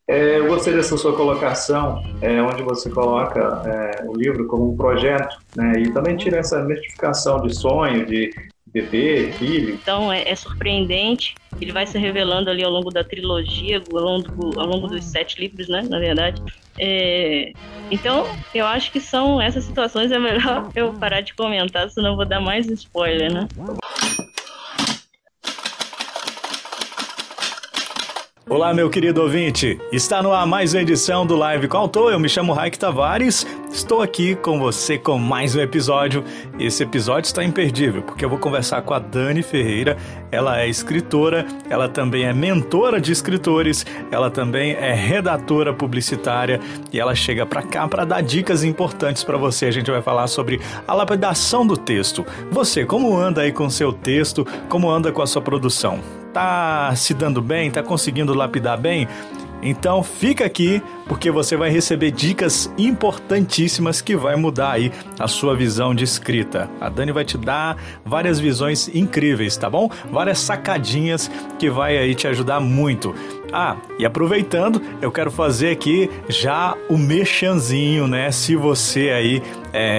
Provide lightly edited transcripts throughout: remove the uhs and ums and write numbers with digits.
Eu gostei dessa sua colocação, onde você coloca o livro como um projeto, né? E também tira essa mistificação de sonho, de bebê, filho. Então é surpreendente. Ele vai se revelando ali ao longo da trilogia, ao longo dos 7 livros, né? Na verdade. É, então, eu acho que são essas situações. É melhor eu parar de comentar, senão eu vou dar mais spoiler, né? Olá, meu querido ouvinte! Está no ar mais uma edição do Live com Autor. Eu me chamo Raik Tavares, estou aqui com você com mais um episódio. Esse episódio está imperdível, porque eu vou conversar com a Dani Ferreira. Ela é escritora, ela também é mentora de escritores, ela também é redatora publicitária e ela chega para cá para dar dicas importantes para você. A gente vai falar sobre a lapidação do texto. Você, como anda aí com o seu texto? Como anda com a sua produção? Tá se dando bem? Tá conseguindo lapidar bem? Então fica aqui, porque você vai receber dicas importantíssimas que vai mudar aí a sua visão de escrita. A Dani vai te dar várias visões incríveis, tá bom? Várias sacadinhas que vai aí te ajudar muito. E aproveitando, eu quero fazer aqui já o merchanzinho, né? Se você aí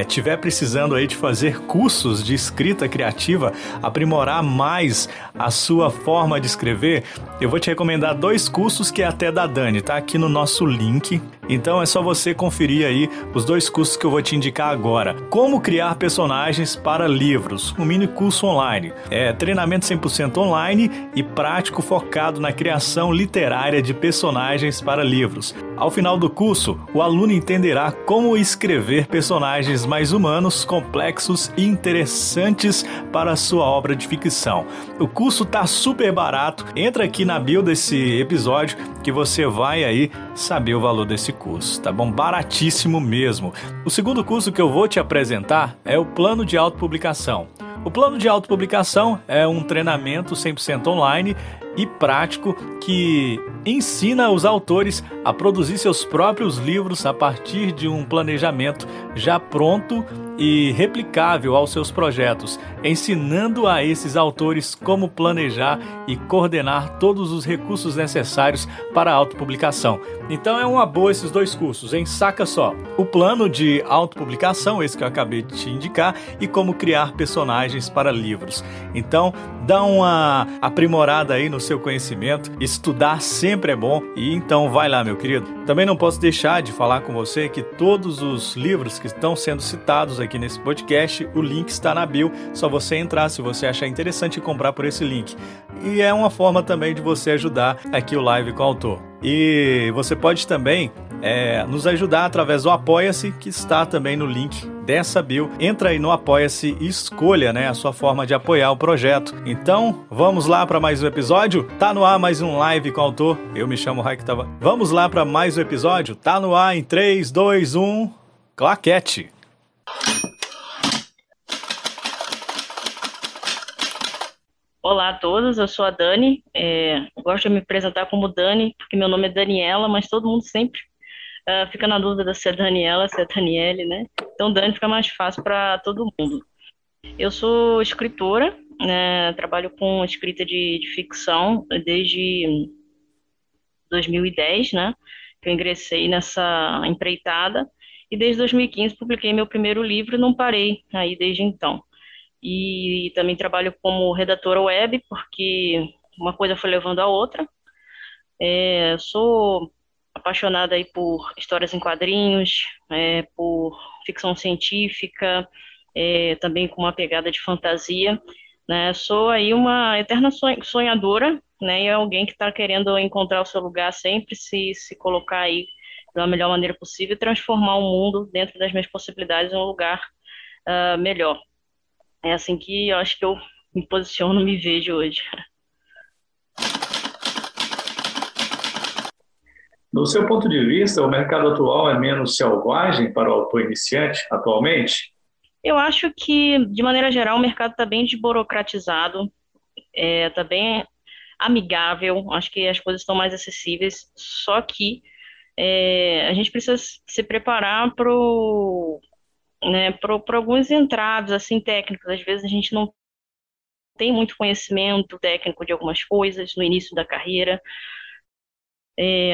tiver precisando aí de fazer cursos de escrita criativa, aprimorar mais a sua forma de escrever, eu vou te recomendar 2 cursos que é até da Dani, tá aqui no nosso link. Então é só você conferir aí os 2 cursos que eu vou te indicar agora. Como criar personagens para livros, um mini curso online. Treinamento 100% online e prático focado na criação literária de personagens para livros. Ao final do curso, o aluno entenderá como escrever personagens mais humanos, complexos e interessantes para a sua obra de ficção. O curso tá super barato. Entra aqui na bio desse episódio que você vai aí saber o valor desse curso, tá bom? Baratíssimo mesmo. O segundo curso que eu vou te apresentar é o Plano de Autopublicação. O Plano de Autopublicação é um treinamento 100% online e prático que ensina os autores a produzir seus próprios livros a partir de um planejamento já pronto e replicável aos seus projetos, ensinando a esses autores como planejar e coordenar todos os recursos necessários para a autopublicação. Então é uma boa esses 2 cursos, hein? Saca só, o plano de autopublicação, esse que eu acabei de te indicar, e como criar personagens para livros. Então dá uma aprimorada aí no seu conhecimento, estudar sempre é bom, e então vai lá, meu querido. Também não posso deixar de falar com você que todos os livros que estão sendo citados aqui nesse podcast, o link está na bio, só você entrar se você achar interessante e comprar por esse link. E é uma forma também de você ajudar aqui o Live com o Autor. E você pode também nos ajudar através do Apoia-se, que está também no link dessa bio. Entra aí no Apoia-se e escolha, né, a sua forma de apoiar o projeto. Então, vamos lá para mais um episódio? Tá no ar mais um Live com o Autor. Eu me chamo Raik Tavares. Vamos lá para mais um episódio? Tá no ar em 3, 2, 1... Claquete! Olá a todos, eu sou a Dani. Eu gosto de me apresentar como Dani, porque meu nome é Daniela, mas todo mundo sempre fica na dúvida se é Daniela, se é Daniele, né? Então Dani fica mais fácil para todo mundo. Eu sou escritora, né? Trabalho com escrita de ficção desde 2010, né? Que eu ingressei nessa empreitada, e desde 2015 publiquei meu primeiro livro e não parei aí desde então. E também trabalho como redatora web, porque uma coisa foi levando a outra. Sou apaixonada aí por histórias em quadrinhos, por ficção científica, também com uma pegada de fantasia, né? Sou aí uma eterna sonhadora, né? E é alguém que está querendo encontrar o seu lugar sempre, se colocar aí da melhor maneira possível e transformar o mundo dentro das minhas possibilidades em um lugar melhor. É assim que eu acho que eu me posiciono, me vejo hoje. No seu ponto de vista, o mercado atual é menos selvagem para o autor iniciante atualmente? Eu acho que, de maneira geral, o mercado está bem desburocratizado, está bem amigável, acho que as coisas estão mais acessíveis, só que a gente precisa se preparar para né, alguns entraves assim, técnicos. Às vezes a gente não tem muito conhecimento técnico de algumas coisas no início da carreira,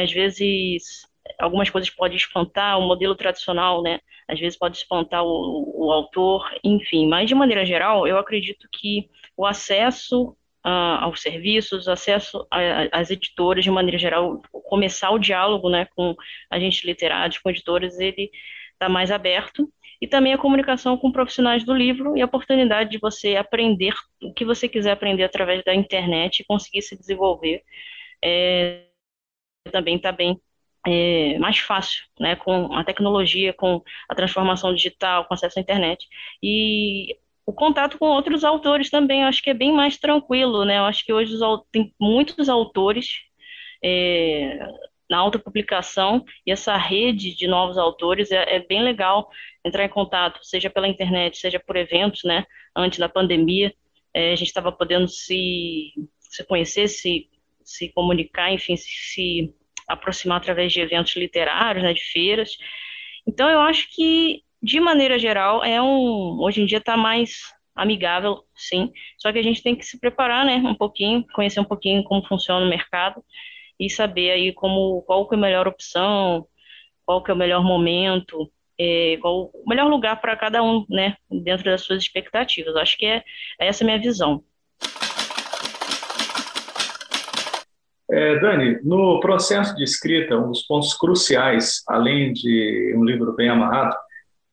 Às vezes, algumas coisas podem espantar o modelo tradicional, né? Às vezes pode espantar o autor, enfim. Mas, de maneira geral, eu acredito que o acesso aos serviços, acesso às editoras, de maneira geral, começar o diálogo, né, com agentes literários, com editores, ele está mais aberto. E também a comunicação com profissionais do livro e a oportunidade de você aprender o que você quiser aprender através da internet e conseguir se desenvolver também está bem mais fácil, né, com a tecnologia, com a transformação digital, com acesso à internet. E o contato com outros autores também, eu acho que é bem mais tranquilo, né? Eu acho que hoje tem muitos autores é, na autopublicação e essa rede de novos autores é bem legal entrar em contato, seja pela internet, seja por eventos, né? Antes da pandemia, a gente estava podendo se conhecer, se comunicar, enfim, se aproximar através de eventos literários, né, de feiras. Então, eu acho que, de maneira geral, hoje em dia está mais amigável, sim. Só que a gente tem que se preparar, né, um pouquinho, conhecer um pouquinho como funciona o mercado e saber aí qual que é a melhor opção, qual que é o melhor momento, qual o melhor lugar para cada um, né, dentro das suas expectativas. Acho que é essa a minha visão. Dani, no processo de escrita, um dos pontos cruciais, além de um livro bem amarrado,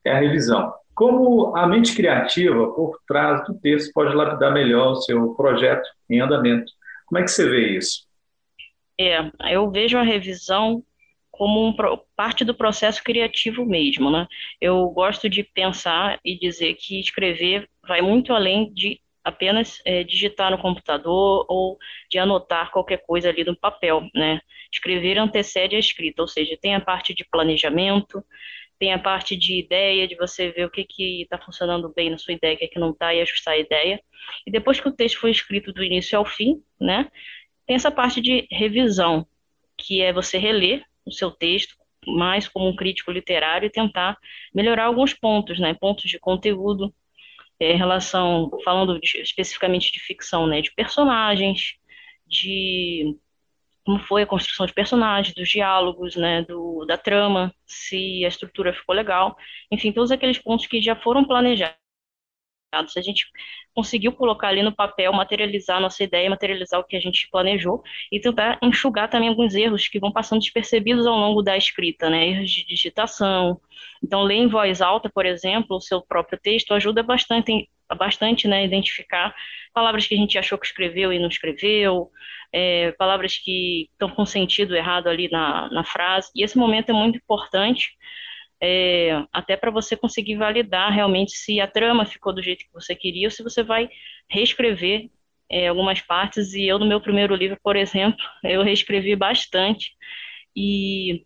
é a revisão. Como a mente criativa por trás do texto pode lapidar melhor o seu projeto em andamento? Como é que você vê isso? Eu vejo a revisão como parte do processo criativo mesmo, né? Eu gosto de pensar e dizer que escrever vai muito além de apenas digitar no computador ou de anotar qualquer coisa ali no papel, né? Escrever antecede a escrita, ou seja, tem a parte de planejamento, tem a parte de ideia, de você ver o que está funcionando bem na sua ideia, o que não está, e ajustar a ideia. E depois que o texto foi escrito do início ao fim, né? Tem essa parte de revisão, que é você reler o seu texto, mais como um crítico literário, e tentar melhorar alguns pontos, né? Pontos de conteúdo, especificamente de ficção, né? De personagens, de como foi a construção de personagens, dos diálogos, né? Da trama, se a estrutura ficou legal. Enfim, todos aqueles pontos que já foram planejados. Se a gente conseguiu colocar ali no papel, materializar a nossa ideia, materializar o que a gente planejou e tentar enxugar também alguns erros que vão passando despercebidos ao longo da escrita, né? Erros de digitação. Então, ler em voz alta, por exemplo, o seu próprio texto ajuda bastante, né, a identificar palavras que a gente achou que escreveu e não escreveu, palavras que estão com sentido errado ali na frase. E esse momento é muito importante até para você conseguir validar realmente se a trama ficou do jeito que você queria ou se você vai reescrever algumas partes. E eu, no meu primeiro livro, por exemplo, eu reescrevi bastante e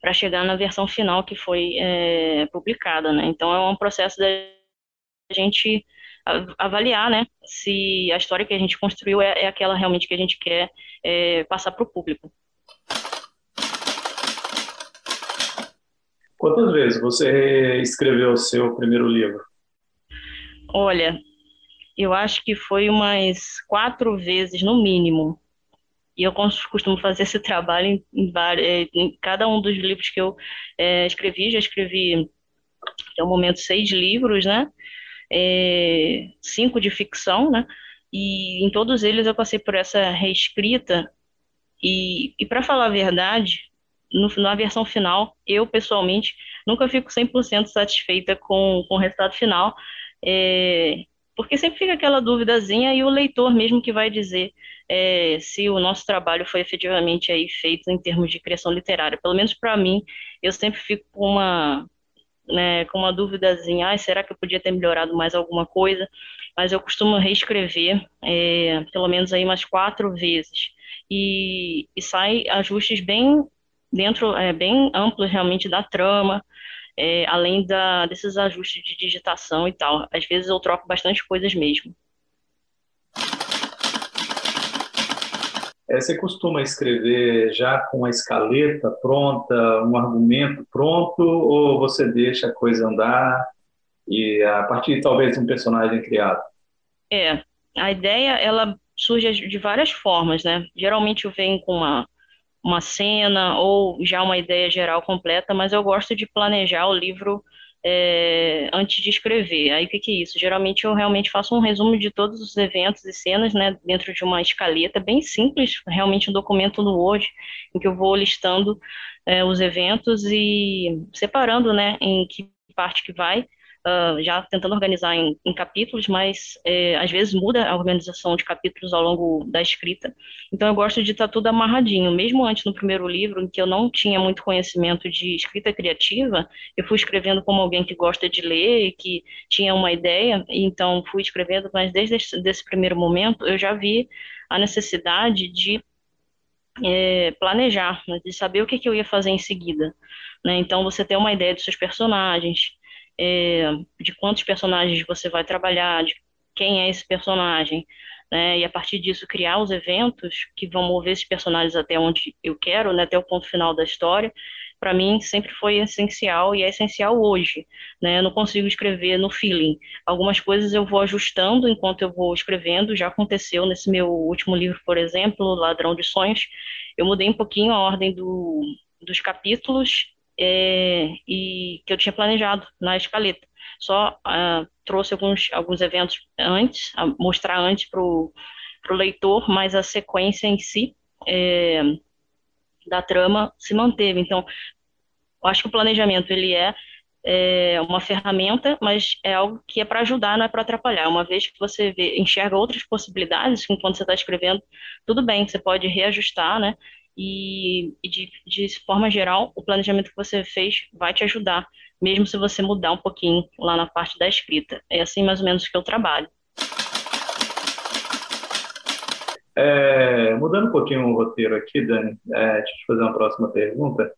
para chegar na versão final que foi publicada, né? Então é um processo da gente avaliar, né, se a história que a gente construiu é aquela realmente que a gente quer passar para o público. Quantas vezes você escreveu o seu primeiro livro? Olha, eu acho que foi umas 4 vezes no mínimo. E eu costumo fazer esse trabalho em cada um dos livros que eu escrevi. Já escrevi, até o momento, 6 livros, né? 5 de ficção, né? E em todos eles eu passei por essa reescrita. E para falar a verdade, na versão final, eu pessoalmente nunca fico 100% satisfeita com o resultado final, porque sempre fica aquela duvidazinha e o leitor mesmo que vai dizer se o nosso trabalho foi efetivamente aí feito em termos de criação literária. Pelo menos para mim, eu sempre fico com uma duvidazinha, será que eu podia ter melhorado mais alguma coisa? Mas eu costumo reescrever pelo menos aí umas 4 vezes e sai ajustes bem amplos realmente da trama, além desses ajustes de digitação e tal. Às vezes eu troco bastante coisas mesmo. Você costuma escrever já com a escaleta pronta, um argumento pronto, ou você deixa a coisa andar e a partir talvez de um personagem criado? A ideia ela surge de várias formas, né? Geralmente eu venho com uma cena ou já uma ideia geral completa, mas eu gosto de planejar o livro antes de escrever. Aí o que que é isso? Geralmente eu realmente faço um resumo de todos os eventos e cenas, né, dentro de uma escaleta bem simples, realmente um documento no Word, em que eu vou listando os eventos e separando, né, em que parte que vai. Já tentando organizar em capítulos, mas às vezes muda a organização de capítulos ao longo da escrita. Então eu gosto de estar tudo amarradinho. Mesmo antes no primeiro livro, em que eu não tinha muito conhecimento de escrita criativa, eu fui escrevendo como alguém que gosta de ler e que tinha uma ideia, então fui escrevendo, mas desde esse primeiro momento eu já vi a necessidade de planejar, né, de saber o que que eu ia fazer em seguida, né? Então você ter uma ideia dos seus personagens, é, de quantos personagens você vai trabalhar, de quem é esse personagem, né? E a partir disso criar os eventos que vão mover esses personagens até onde eu quero, né? Até o ponto final da história. Para mim sempre foi essencial e é essencial hoje, né? Eu não consigo escrever no feeling. Algumas coisas eu vou ajustando enquanto eu vou escrevendo. Já aconteceu nesse meu último livro, por exemplo, Ladrão de Sonhos. Eu mudei um pouquinho a ordem dos capítulos e que eu tinha planejado na escaleta. Só trouxe alguns eventos antes, mostrar antes para o leitor, mas a sequência em si da trama se manteve. Então, eu acho que o planejamento ele é uma ferramenta, mas é algo que é para ajudar, não é para atrapalhar. Uma vez que você enxerga outras possibilidades, enquanto você está escrevendo, tudo bem, você pode reajustar, né? E de forma geral, o planejamento que você fez vai te ajudar, mesmo se você mudar um pouquinho lá na parte da escrita. É assim mais ou menos que eu trabalho. Mudando um pouquinho o roteiro aqui, Dani, deixa eu te fazer uma próxima pergunta.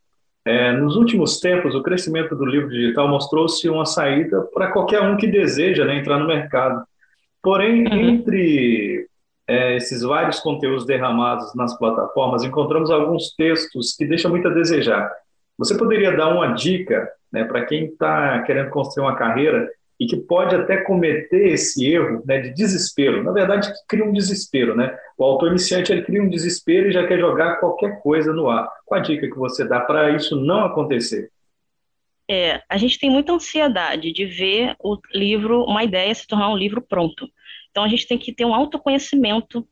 Nos últimos tempos, o crescimento do livro digital mostrou-se uma saída para qualquer um que deseja, né, entrar no mercado. Porém, Uhum. entre esses vários conteúdos derramados nas plataformas, encontramos alguns textos que deixam muito a desejar. Você poderia dar uma dica, né, para quem está querendo construir uma carreira e que pode até cometer esse erro, né, de desespero? Na verdade, que cria um desespero, né? O autor iniciante ele cria um desespero e já quer jogar qualquer coisa no ar. Qual a dica que você dá para isso não acontecer? A gente tem muita ansiedade de ver o livro, uma ideia se tornar um livro pronto. Então a gente tem que ter um autoconhecimento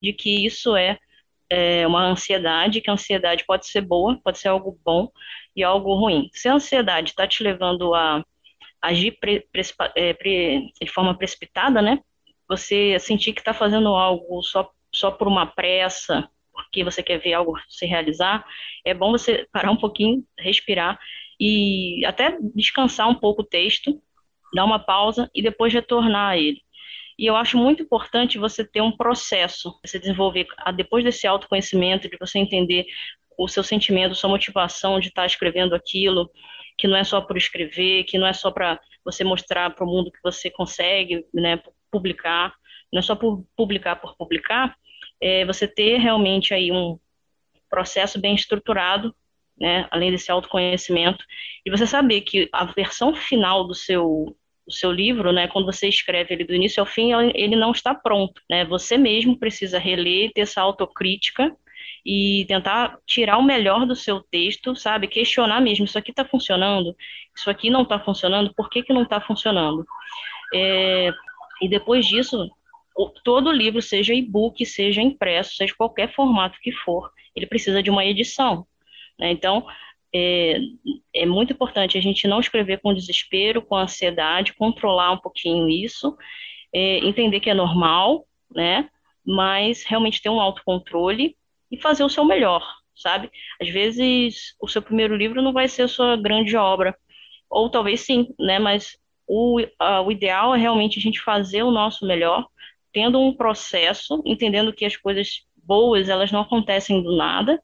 de que isso é uma ansiedade, que a ansiedade pode ser boa, pode ser algo bom e algo ruim. Se a ansiedade está te levando a agir de forma precipitada, né? Você sentir que está fazendo algo só por uma pressa, porque você quer ver algo se realizar, é bom você parar um pouquinho, respirar e até descansar um pouco o texto, dar uma pausa e depois retornar a ele. E eu acho muito importante você ter um processo, você desenvolver, depois desse autoconhecimento, de você entender o seu sentimento, sua motivação de estar escrevendo aquilo, que não é só por escrever, que não é só para você mostrar para o mundo que você consegue, né, publicar, não é só por publicar, você ter realmente aí um processo bem estruturado, né, além desse autoconhecimento, e você saber que a versão final do seu livro, né, quando você escreve ele do início ao fim, ele não está pronto, né? Você mesmo precisa reler, ter essa autocrítica e tentar tirar o melhor do seu texto, sabe? Questionar mesmo, isso aqui está funcionando, isso aqui não está funcionando, por que que não está funcionando? E depois disso, todo livro, seja e-book, seja impresso, seja qualquer formato que for, ele precisa de uma edição, né? Então, é, é muito importante a gente não escrever com desespero, com ansiedade, controlar um pouquinho isso, entender que é normal, né? Mas realmente ter um autocontrole e fazer o seu melhor, sabe? Às vezes o seu primeiro livro não vai ser a sua grande obra, ou talvez sim, né? Mas o ideal é realmente a gente fazer o nosso melhor, tendo um processo, entendendo que as coisas boas, elas não acontecem do nada,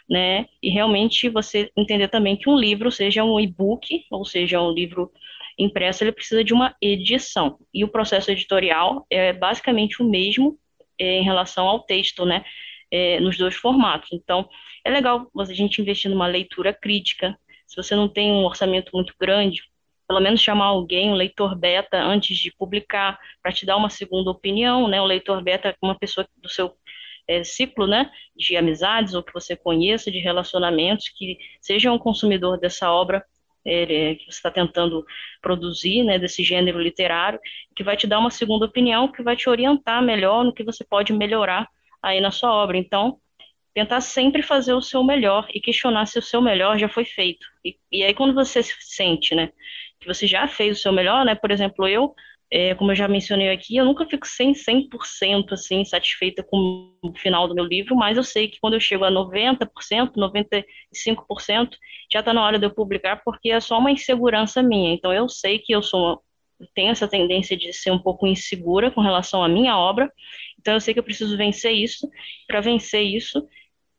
né? E realmente você entender também que um livro, seja um e-book, ou seja um livro impresso, ele precisa de uma edição. E o processo editorial é basicamente o mesmo em relação ao texto, né? Nos dois formatos. Então, é legal a gente investir numa leitura crítica. Se você não tem um orçamento muito grande, pelo menos chamar alguém, um leitor beta, antes de publicar, para te dar uma segunda opinião, né? O leitor beta é uma pessoa do seu ciclo, né, de amizades ou que você conheça, de relacionamentos, que seja um consumidor dessa obra que você está tentando produzir, né, desse gênero literário, que vai te dar uma segunda opinião, que vai te orientar melhor no que você pode melhorar aí na sua obra. Então, tentar sempre fazer o seu melhor e questionar se o seu melhor já foi feito. E aí, quando você se sente, né, que você já fez o seu melhor, né, por exemplo, como eu já mencionei aqui, eu nunca fico 100% assim, satisfeita com o final do meu livro, mas eu sei que quando eu chego a 90%, 95%, já está na hora de eu publicar, porque é só uma insegurança minha. Então, eu sei que tenho essa tendência de ser um pouco insegura com relação à minha obra, então eu sei que eu preciso vencer isso. Para vencer isso,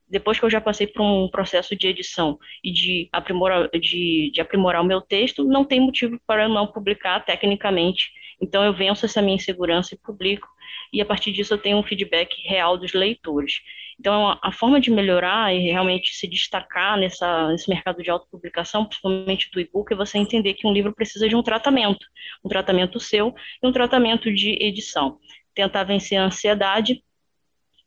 depois que eu já passei por um processo de edição e de aprimorar o meu texto, não tem motivo para eu não publicar tecnicamente. Então eu venço essa minha insegurança e publico, e a partir disso eu tenho um feedback real dos leitores. Então a forma de melhorar e realmente se destacar nesse mercado de autopublicação, principalmente do e-book, é você entender que um livro precisa de um tratamento seu e um tratamento de edição. Tentar vencer a ansiedade,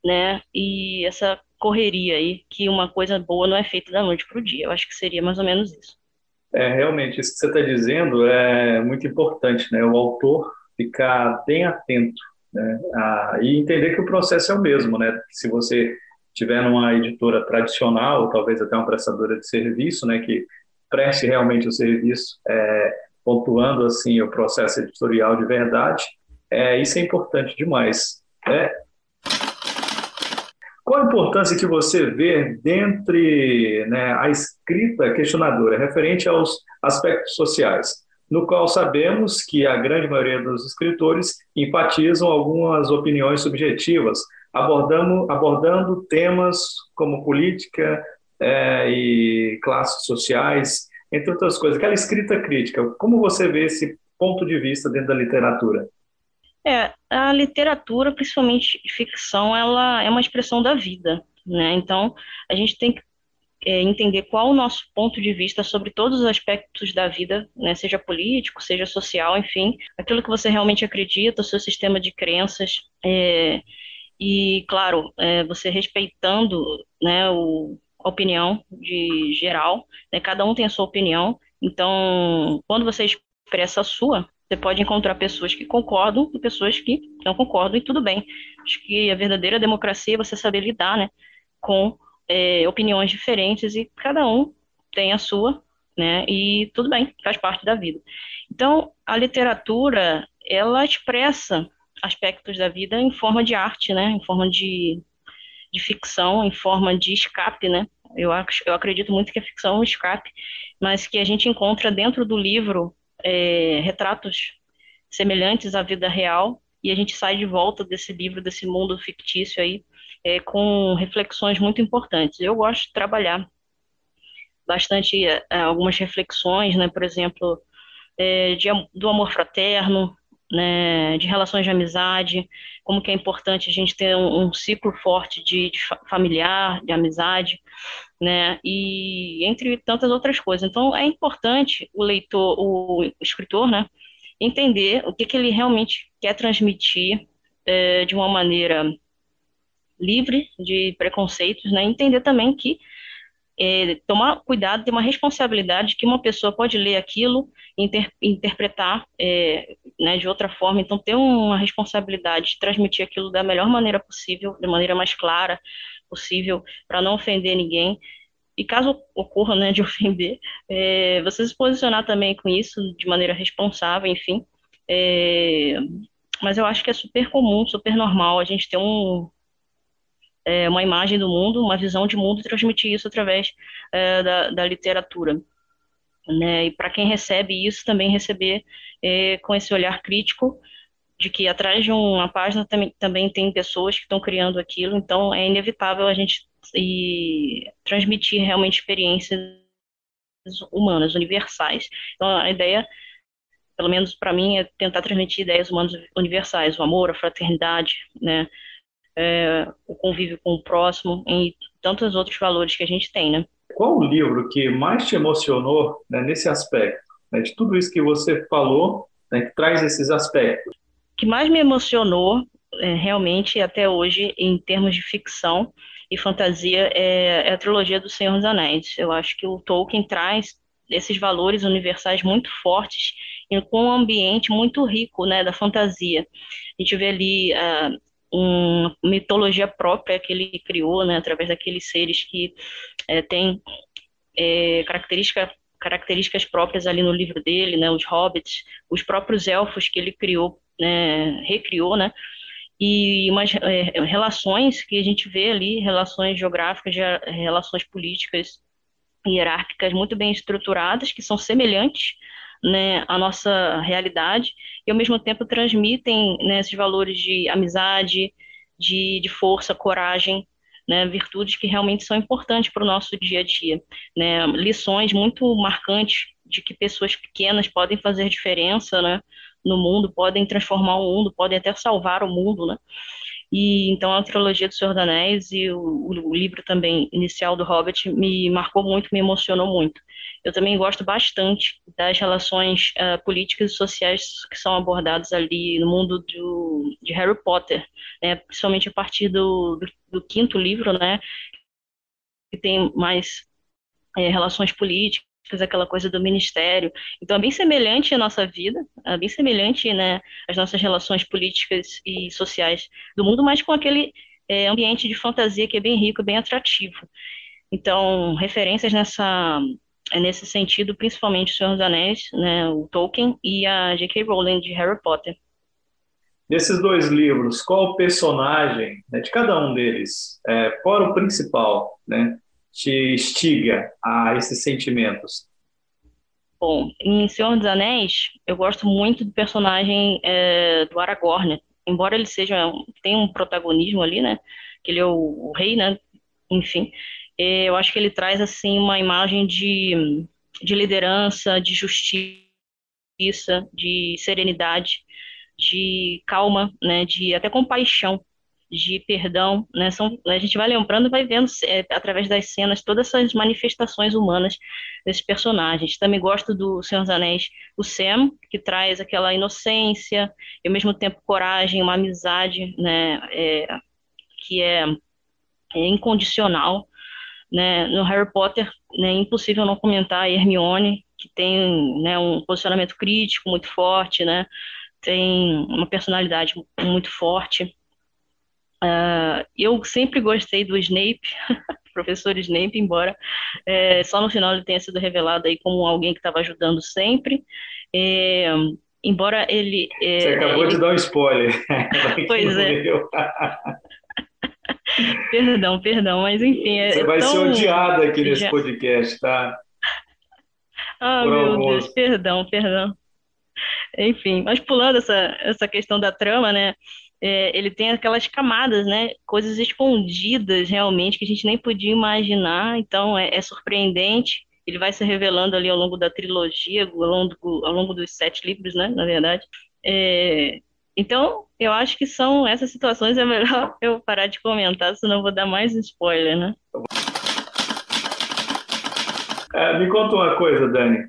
né? E essa correria aí, que uma coisa boa não é feita da noite para o dia. Eu acho que seria mais ou menos isso. Realmente, isso que você está dizendo é muito importante, né? O autor ficar bem atento, né? E entender que o processo é o mesmo, né? Se você tiver numa editora tradicional, ou talvez até uma prestadora de serviço, né? Que preste realmente o serviço, pontuando assim o processo editorial de verdade, isso é importante demais, né? Qual a importância que você vê dentre, né, a escrita questionadora referente aos aspectos sociais, no qual sabemos que a grande maioria dos escritores enfatizam algumas opiniões subjetivas, abordando temas como política, e classes sociais, entre outras coisas. Aquela escrita crítica, como você vê esse ponto de vista dentro da literatura? A literatura, principalmente ficção, ela é uma expressão da vida, né? Então, a gente tem que entender qual o nosso ponto de vista sobre todos os aspectos da vida, né? Seja político, seja social, enfim, aquilo que você realmente acredita, o seu sistema de crenças, e, claro, você respeitando, né, a opinião de geral, né? Cada um tem a sua opinião, então, quando você expressa a sua, você pode encontrar pessoas que concordam e pessoas que não concordam, e tudo bem. Acho que a verdadeira democracia é você saber lidar, né, com opiniões diferentes, e cada um tem a sua, né, e tudo bem, faz parte da vida. Então, a literatura, ela expressa aspectos da vida em forma de arte, né, em forma de ficção, em forma de escape, né. Eu acredito muito que a ficção é um escape, mas que a gente encontra dentro do livro retratos semelhantes à vida real, e a gente sai de volta desse livro, desse mundo fictício aí, com reflexões muito importantes. Eu gosto de trabalhar bastante algumas reflexões, né, por exemplo, do amor fraterno, né, de relações de amizade, como que é importante a gente ter um ciclo forte de familiar, de amizade, né, e entre tantas outras coisas. Então, é importante o escritor, né, entender o que que ele realmente quer transmitir de uma maneira livre de preconceitos, né, entender também que tomar cuidado, ter uma responsabilidade que uma pessoa pode ler aquilo e interpretar né, de outra forma, então ter uma responsabilidade de transmitir aquilo da melhor maneira possível, da maneira mais clara possível, para não ofender ninguém. E caso ocorra, né, de ofender, você se posicionar também com isso de maneira responsável, enfim. É, mas eu acho que é super comum, super normal a gente ter uma imagem do mundo, uma visão de mundo, e transmitir isso através da literatura, né? E para quem recebe isso, também receber com esse olhar crítico de que atrás de uma página também tem pessoas que estão criando aquilo, então é inevitável a gente transmitir realmente experiências humanas, universais. Então a ideia, pelo menos para mim, é tentar transmitir ideias humanas universais, o amor, a fraternidade, né? O convívio com o próximo e tantos outros valores que a gente tem, né? Qual o livro que mais te emocionou, né, nesse aspecto, né, de tudo isso que você falou, né, que traz esses aspectos? O que mais me emocionou realmente, até hoje, em termos de ficção e fantasia, é a trilogia do Senhor dos Anéis. Eu acho que o Tolkien traz esses valores universais muito fortes e com um ambiente muito rico, né, da fantasia. A gente vê ali uma mitologia própria que ele criou, né, através daqueles seres que têm características próprias ali no livro dele, né, os hobbits, os próprios elfos que ele criou, né, recriou, né, e umas relações que a gente vê ali, relações geográficas, relações políticas, hierárquicas muito bem estruturadas, que são semelhantes, né, à nossa realidade, e ao mesmo tempo transmitem, né, esses valores de amizade, de força, coragem, né, virtudes que realmente são importantes para o nosso dia a dia, né, lições muito marcantes de que pessoas pequenas podem fazer diferença, né, no mundo, podem transformar o mundo, podem até salvar o mundo, né? E então a trilogia do Senhor dos Anéis e o livro também inicial do Hobbit me marcou muito, me emocionou muito. Eu também gosto bastante das relações políticas e sociais que são abordadas ali no mundo de Harry Potter, né? Principalmente a partir do quinto livro, né? Que tem mais relações políticas, aquela coisa do ministério. Então, é bem semelhante à nossa vida, é bem semelhante, né, às nossas relações políticas e sociais do mundo, mas com aquele ambiente de fantasia que é bem rico, bem atrativo. Então, referências nesse sentido, principalmente O Senhor dos Anéis, né, o Tolkien e a J.K. Rowling de Harry Potter. Nesses dois livros, qual o personagem, né, de cada um deles, fora o principal, né, te instiga a esses sentimentos? Bom, em Senhor dos Anéis, eu gosto muito do personagem do Aragorn, embora ele tenha um protagonismo ali, né? Que ele é o rei, né? Enfim, eu acho que ele traz assim uma imagem de liderança, de justiça, de serenidade, de calma, né? De até compaixão, de perdão, né? A gente vai lembrando, vai vendo através das cenas todas essas manifestações humanas desses personagens. Também gosto do Senhor dos Anéis, o Sam, que traz aquela inocência e ao mesmo tempo coragem, uma amizade, né? Que é incondicional, né? No Harry Potter, né? É impossível não comentar a Hermione, que tem, né, um posicionamento crítico muito forte, né? Tem uma personalidade muito forte. Eu sempre gostei do Snape, professor Snape, embora só no final ele tenha sido revelado aí como alguém que estava ajudando sempre. É, embora ele, Você acabou de dar um spoiler, para quem pois não é, leu. perdão, mas enfim, Você é vai ser tão odiado aqui nesse já. podcast, tá? Ah, Por meu Deus, alguns. perdão. Enfim, mas pulando essa questão da trama, né? Ele tem aquelas camadas, né? Coisas escondidas realmente que a gente nem podia imaginar, então é surpreendente. Ele vai se revelando ali ao longo da trilogia, ao longo dos 7 livros, né? Na verdade. É, então, eu acho que são essas situações, é melhor eu parar de comentar, senão eu vou dar mais spoiler, né? Me conta uma coisa, Dani.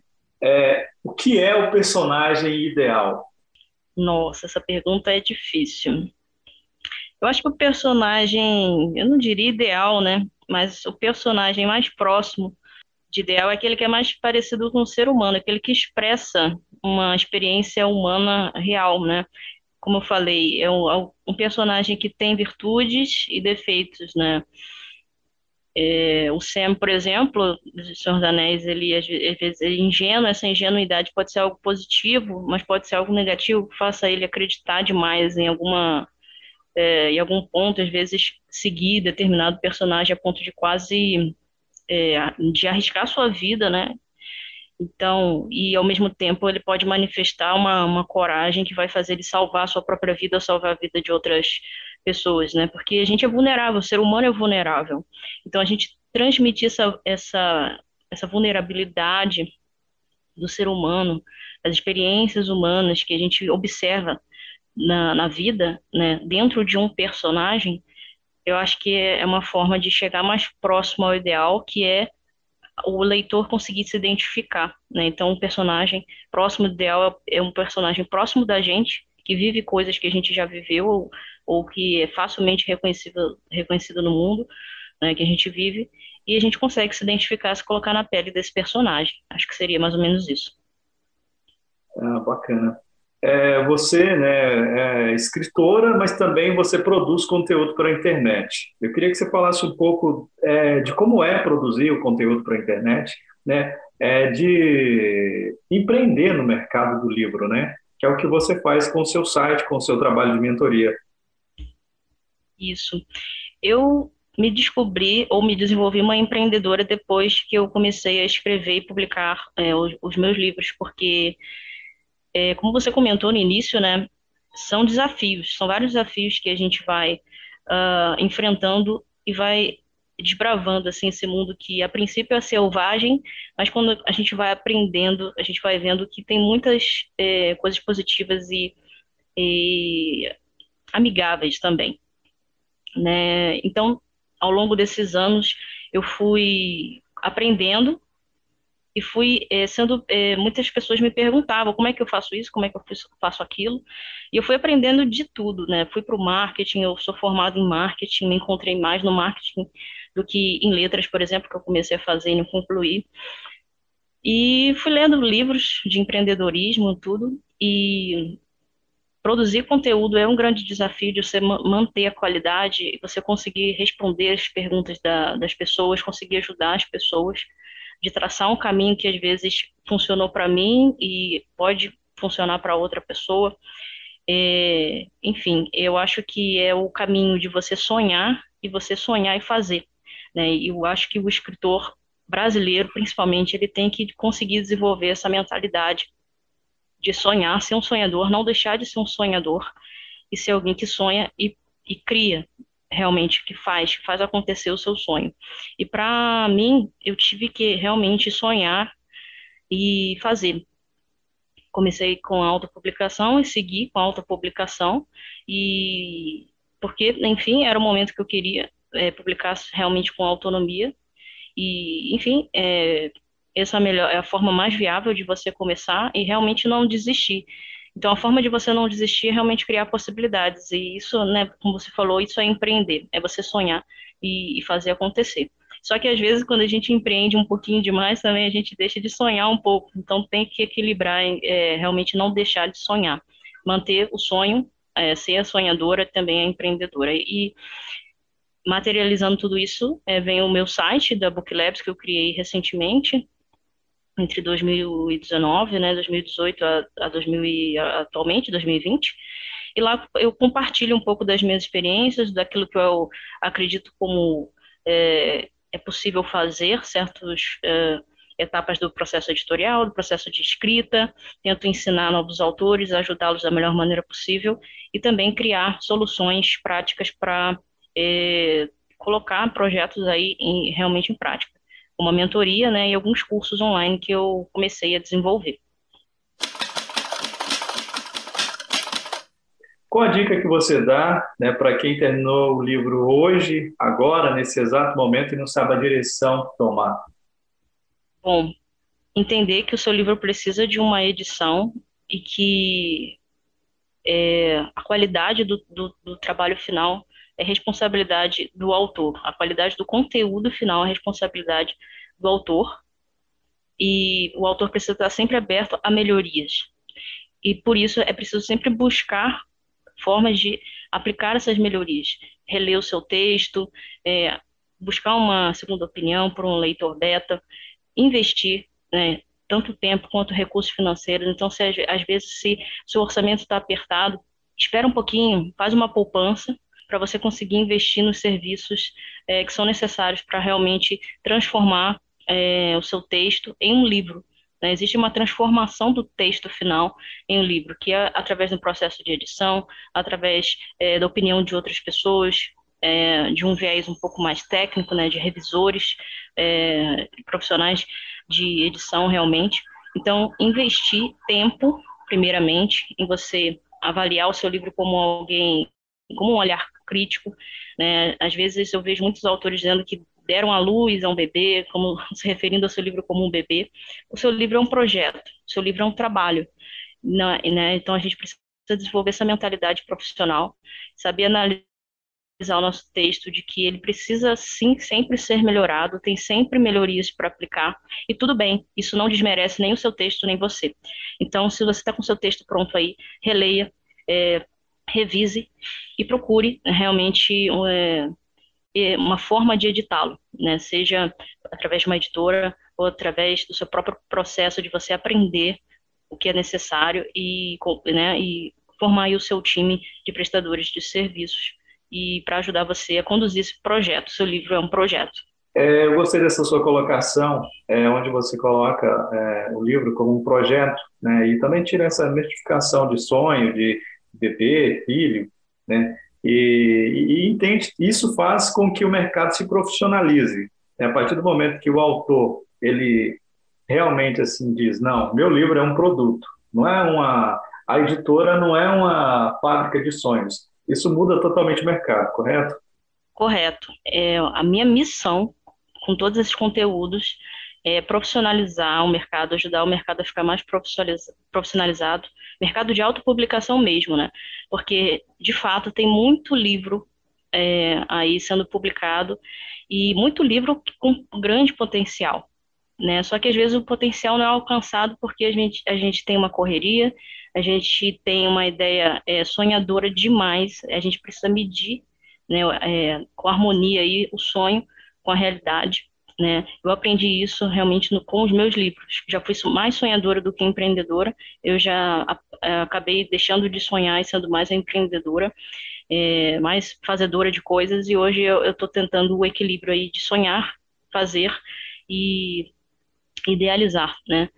O que é o personagem ideal? Nossa, essa pergunta é difícil. Eu acho que o personagem, eu não diria ideal, né? Mas o personagem mais próximo de ideal é aquele que é mais parecido com o ser humano, aquele que expressa uma experiência humana real, né? Como eu falei, é um personagem que tem virtudes e defeitos, né? O Sam, por exemplo, do Senhor dos Anéis, ele às vezes é ingênuo, essa ingenuidade pode ser algo positivo, mas pode ser algo negativo que faça ele acreditar demais em algum ponto, às vezes seguir determinado personagem a ponto de quase de arriscar sua vida, né? Então, e ao mesmo tempo ele pode manifestar uma coragem que vai fazer ele salvar a sua própria vida, ou salvar a vida de outras pessoas, né? Porque a gente é vulnerável, o ser humano é vulnerável. Então, a gente transmitir essa vulnerabilidade do ser humano, as experiências humanas que a gente observa na vida, né, dentro de um personagem, eu acho que é uma forma de chegar mais próximo ao ideal, que é o leitor conseguir se identificar, né? Então, um personagem próximo do ideal é um personagem próximo da gente, que vive coisas que a gente já viveu ou que é facilmente reconhecido no mundo, né, que a gente vive, e a gente consegue se identificar, se colocar na pele desse personagem. Acho que seria mais ou menos isso. Ah, bacana. Você, né, é escritora, mas também você produz conteúdo para a internet. Eu queria que você falasse um pouco, de como é produzir o conteúdo para a internet, né, de empreender no mercado do livro, né, que é o que você faz com o seu site, com o seu trabalho de mentoria. Isso. Eu me descobri ou me desenvolvi uma empreendedora depois que eu comecei a escrever e publicar os meus livros, porque, como você comentou no início, né, são desafios, são vários desafios que a gente vai enfrentando e vai desbravando assim esse mundo que a princípio é selvagem, mas quando a gente vai aprendendo, a gente vai vendo que tem muitas coisas positivas e amigáveis também, né? Então, ao longo desses anos, eu fui aprendendo e fui sendo. Muitas pessoas me perguntavam como é que eu faço isso, como é que eu faço aquilo, e eu fui aprendendo de tudo, né? Fui para o marketing, eu sou formado em marketing, me encontrei mais no marketing do que em letras, por exemplo, que eu comecei a fazer e não concluí. E fui lendo livros de empreendedorismo, tudo, e produzir conteúdo é um grande desafio de você manter a qualidade e você conseguir responder as perguntas das pessoas, conseguir ajudar as pessoas, de traçar um caminho que às vezes funcionou para mim e pode funcionar para outra pessoa. Enfim, eu acho que é o caminho de você sonhar e fazer, né? E eu acho que o escritor brasileiro, principalmente, ele tem que conseguir desenvolver essa mentalidade de sonhar, ser um sonhador, não deixar de ser um sonhador e ser alguém que sonha e cria realmente, que faz acontecer o seu sonho. E para mim, eu tive que realmente sonhar e fazer. Comecei com a autopublicação e segui com a autopublicação, e porque, enfim, era o momento que eu queria publicar realmente com autonomia, e, enfim, essa é a forma mais viável de você começar e realmente não desistir. Então, a forma de você não desistir é realmente criar possibilidades. E isso, né, como você falou, isso é empreender, é você sonhar e fazer acontecer. Só que às vezes, quando a gente empreende um pouquinho demais, também a gente deixa de sonhar um pouco. Então, tem que equilibrar, realmente não deixar de sonhar. Manter o sonho, ser a sonhadora, também a empreendedora. E materializando tudo isso, vem o meu site da Book Labs, que eu criei recentemente, entre 2019, né, 2018 a 2000 atualmente, 2020. E lá eu compartilho um pouco das minhas experiências, daquilo que eu acredito como é possível fazer, certas etapas do processo editorial, do processo de escrita, tento ensinar novos autores, ajudá-los da melhor maneira possível e também criar soluções práticas para colocar projetos aí realmente em prática. Uma mentoria, né, e alguns cursos online que eu comecei a desenvolver. Qual a dica que você dá, né, para quem terminou o livro hoje, agora, nesse exato momento, e não sabe a direção que tomar? Bom, entender que o seu livro precisa de uma edição e que a qualidade do trabalho final é responsabilidade do autor. A qualidade do conteúdo final é responsabilidade do autor. E o autor precisa estar sempre aberto a melhorias. E por isso é preciso sempre buscar formas de aplicar essas melhorias. Reler o seu texto, buscar uma segunda opinião por um leitor beta, investir, né, tanto tempo quanto recursos financeiros. Então, se às vezes, se seu orçamento está apertado, espera um pouquinho, faz uma poupança para você conseguir investir nos serviços que são necessários para realmente transformar o seu texto em um livro. Né? Existe uma transformação do texto final em um livro, que é através do processo de edição, através da opinião de outras pessoas, de um viés um pouco mais técnico, né, de revisores, profissionais de edição realmente. Então, investir tempo, primeiramente, em você avaliar o seu livro como alguém, como um olhar crítico, né? Às vezes eu vejo muitos autores dizendo que deram à luz a um bebê, como se referindo ao seu livro como um bebê. O seu livro é um projeto, o seu livro é um trabalho, né? Então a gente precisa desenvolver essa mentalidade profissional, saber analisar o nosso texto, de que ele precisa, sim, sempre ser melhorado, tem sempre melhorias para aplicar, e tudo bem, isso não desmerece nem o seu texto, nem você. Então, se você está com o seu texto pronto aí, releia, revise e procure realmente uma forma de editá-lo, né? Seja através de uma editora ou através do seu próprio processo de você aprender o que é necessário né, e formar aí o seu time de prestadores de serviços e para ajudar você a conduzir esse projeto. Seu livro é um projeto. Eu gostei dessa sua colocação, onde você coloca o livro como um projeto, né? E também tira essa mistificação de sonho, de bebê, filho, né? E entende, isso faz com que o mercado se profissionalize, né? A partir do momento que o autor ele realmente assim diz, não, meu livro é um produto, não é a editora não é uma fábrica de sonhos. Isso muda totalmente o mercado, correto? Correto. A minha missão com todos esses conteúdos é profissionalizar o mercado, ajudar o mercado a ficar mais profissionalizado, mercado de autopublicação mesmo, né? Porque, de fato, tem muito livro aí sendo publicado e muito livro com grande potencial, né? Só que às vezes o potencial não é alcançado porque a gente tem uma correria, a gente tem uma ideia sonhadora demais, a gente precisa medir, né, com harmonia aí o sonho com a realidade, né? Eu aprendi isso realmente com os meus livros. Já fui mais sonhadora do que empreendedora, eu já acabei deixando de sonhar e sendo mais empreendedora, mais fazedora de coisas, e hoje eu estou tentando o equilíbrio aí de sonhar, fazer e idealizar, né,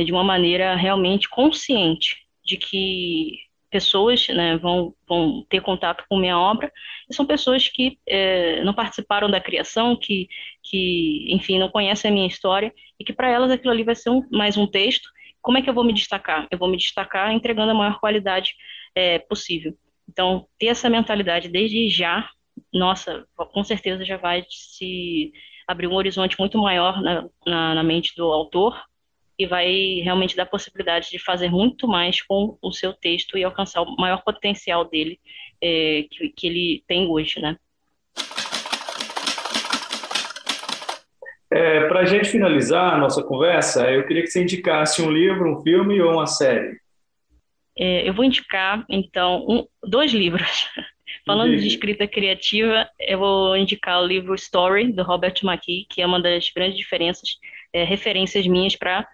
de uma maneira realmente consciente de que pessoas, né, vão ter contato com minha obra, e são pessoas que não participaram da criação, enfim, não conhecem a minha história, e que para elas aquilo ali vai ser mais um texto. Como é que eu vou me destacar? Eu vou me destacar entregando a maior qualidade possível. Então, ter essa mentalidade desde já, nossa, com certeza já vai se abrir um horizonte muito maior na mente do autor e vai realmente dar possibilidade de fazer muito mais com o seu texto e alcançar o maior potencial dele que ele tem hoje, né? Para a gente finalizar a nossa conversa, eu queria que você indicasse um livro, um filme ou uma série. Eu vou indicar, então, dois livros. Falando de Indique. escrita criativa, eu vou indicar o livro Story, do Robert McKee, que é uma das grandes referências minhas para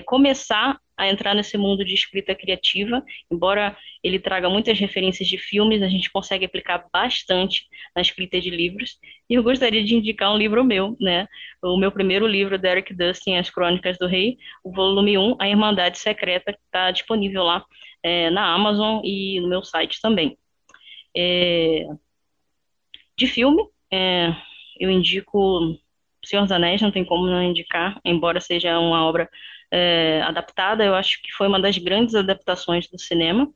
começar a entrar nesse mundo de escrita criativa. Embora ele traga muitas referências de filmes, a gente consegue aplicar bastante na escrita de livros. E eu gostaria de indicar um livro meu, né? O meu primeiro livro, Derek Dustin, As Crônicas do Rei, o volume 1, A Irmandade Secreta, que está disponível lá na Amazon e no meu site também. De filme, eu indico Senhor dos Anéis, não tem como não indicar, embora seja uma obra adaptada, eu acho que foi uma das grandes adaptações do cinema.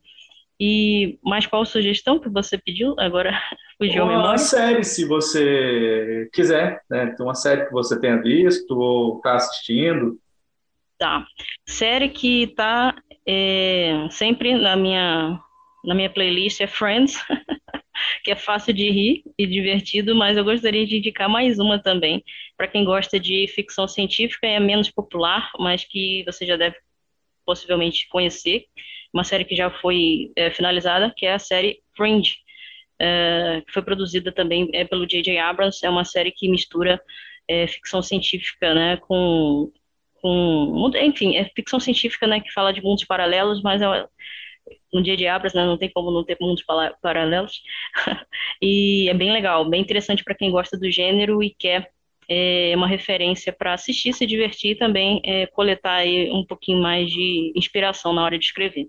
Mas qual sugestão que você pediu? Agora fugiu a Uma memória. série, se você quiser, né? Tem uma série que você tenha visto ou está assistindo. Tá. Série que tá sempre na minha playlist é Friends, que é fácil de rir e divertido, mas eu gostaria de indicar mais uma também, para quem gosta de ficção científica, é menos popular, mas que você já deve possivelmente conhecer, uma série que já foi finalizada, que é a série Fringe, que foi produzida também pelo J.J. Abrams. É uma série que mistura ficção científica, né, enfim, é ficção científica, né, que fala de mundos paralelos, mas no J.J. Abrams, né, não tem como não ter mundos paralelos. E é bem legal, bem interessante para quem gosta do gênero e quer uma referência para assistir, se divertir e também coletar aí um pouquinho mais de inspiração na hora de escrever.